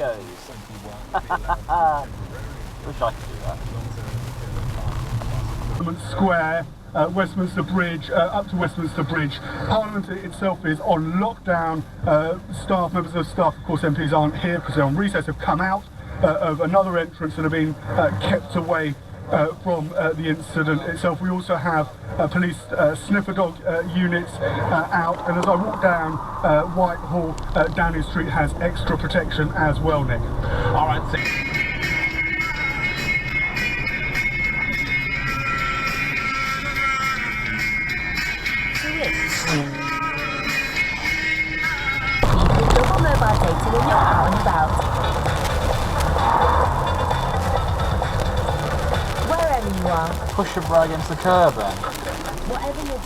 goes. Wish I could do that. Square, Westminster Bridge, up to Westminster Bridge. Parliament itself is on lockdown. Staff, members of staff, of course MPs aren't here because they're on recess, have come out of another entrance and have been kept away from the incident itself. We also have police sniffer dog units out, and as I walk down Whitehall, Downing Street has extra protection as well, Nick. All right, Double mobile data when you're out and about. Wherever you are. Push your bra against the curb then. Whatever you're...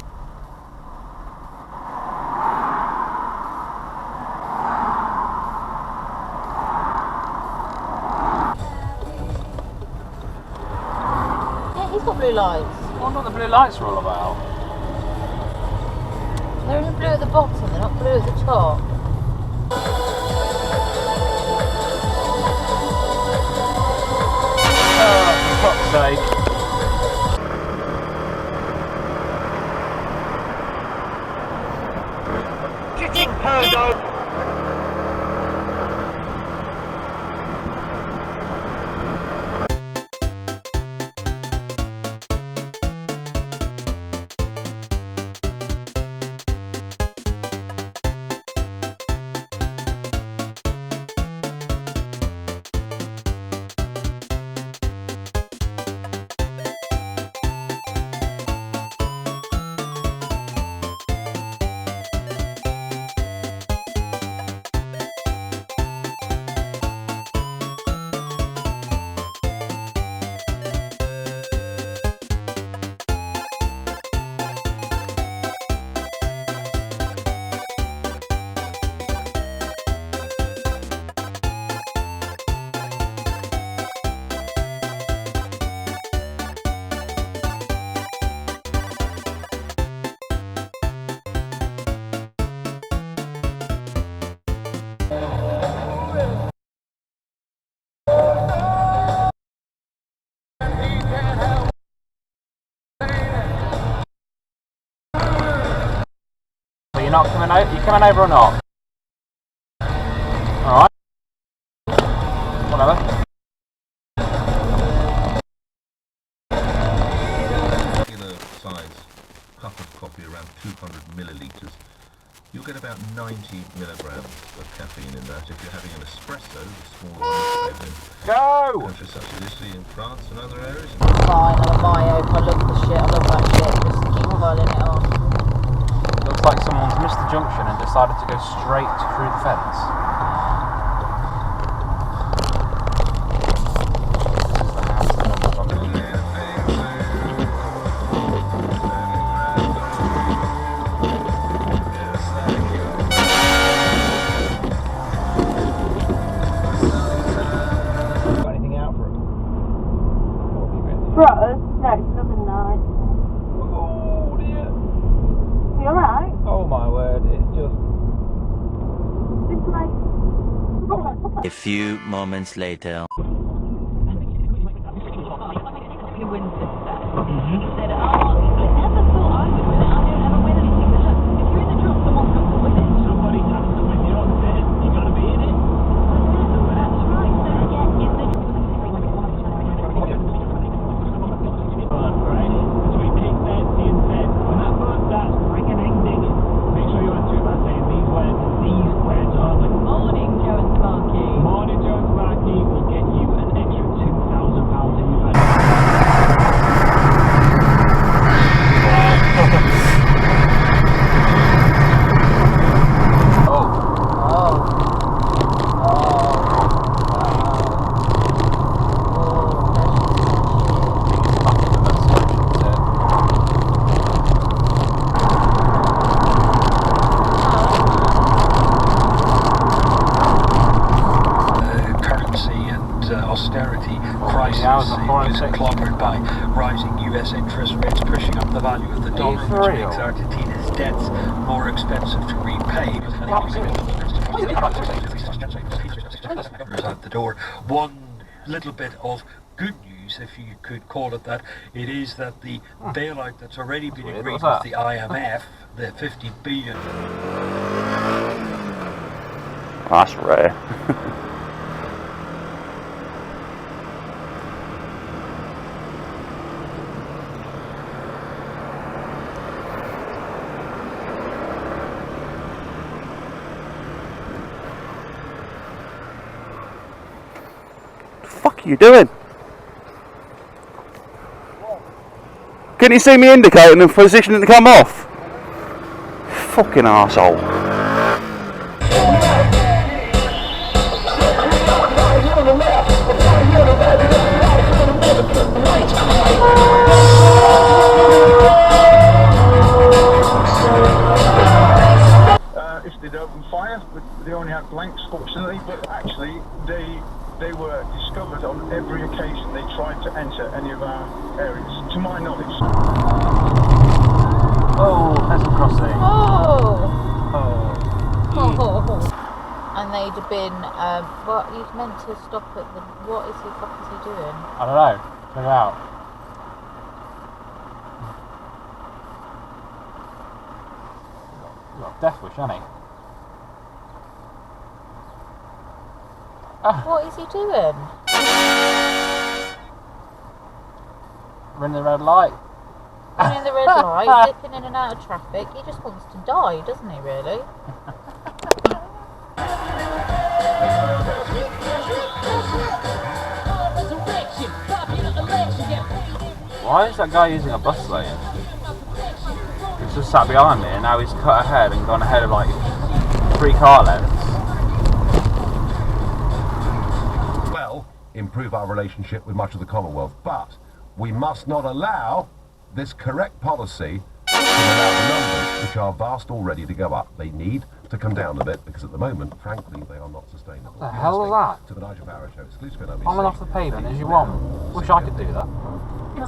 Yeah, he's got blue lights. I wonder what the blue lights are all about. They're only blue at the bottom, they're not blue at the top. Oh, for fuck's sake. kicking Perdo. Not coming over? You coming over or not? Alright. Whatever. Regular size cup of coffee around 200 millilitres. You'll get about 90 milligrams of caffeine in that. If you're having an espresso, the smaller one, Go! countries such as Italy and France and other areas. Fine, I'm a myope, I love the shit, I love that shit, just keep piling it on. Looks like someone's missed the junction and decided to go straight through the fence. Got anything out for him? Bro, no, it's nothing nice. Oh dear. You alright? Oh my word, it's just... It's like... A few moments later. Austerity crisis is clobbered by rising US interest rates, pushing up the value of the dollar, which makes Argentina's debts more expensive to repay. Out the door. One little bit of good news, if you could call it that, it is that the bailout that's already been agreed with the IMF, the 50 billion. That's rare. What are you doing? Can you see me indicating and positioning to come off? Fucking arsehole. If they'd opened fire, they only had blanks fortunately, but actually they were discovered on every occasion they tried to enter any of our areas, to my knowledge. Oh, peasant crossing. Oh. And they'd have been, what, he's meant to stop at the, what is he, fuck is he doing? I don't know. Check it out. He's got a death wish, hasn't he? What is he doing? Running the red light. Running the red light, dipping in and out of traffic. He just wants to die, doesn't he, really? Why is that guy using a bus lane? He's just sat behind me and now he's cut ahead and gone ahead of like 3 car lengths. Improve our relationship with much of the Commonwealth, but we must not allow this correct policy to allow the numbers, which are vast already, to go up. They need to come down a bit because at the moment, frankly, they are not sustainable. What the hell was that? To the Nigel Barrow Show, exclusive on On and off the pavement as you want. Wish I could do that. In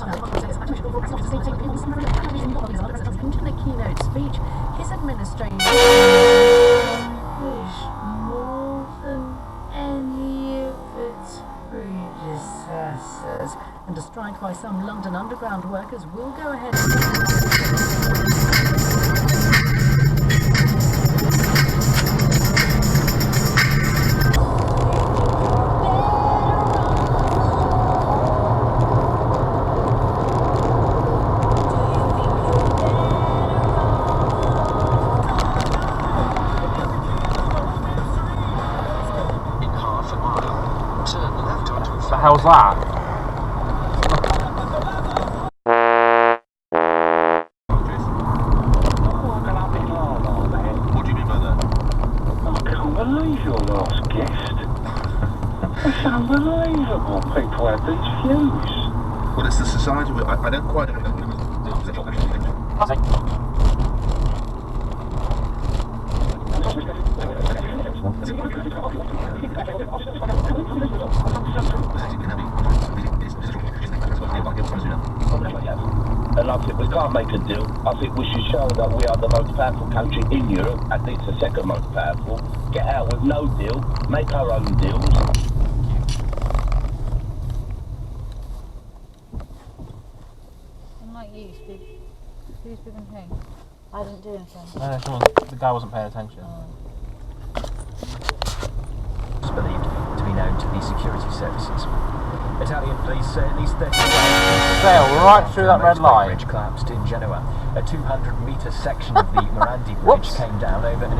the keynote speech, his administration more than any of its predecessors, and a strike by some London Underground workers will go ahead. What the hell's that? What do you mean by that? I can't believe your last guest. It's unbelievable people have these views. Well, it's the society. I don't quite. And I think we can't make a deal. I think we should show that we are the most powerful country in Europe, at least the second most powerful. Get out with no deal, make our own deals. Unlike you, Steve. Who's been who? I didn't do anything. No, the guy wasn't paying attention. It's believed to be known to the security services. Italian police say at least 30 sail right through that red line. Bridge collapsed in Genoa. A 200-metre section of the Morandi Bridge came down over an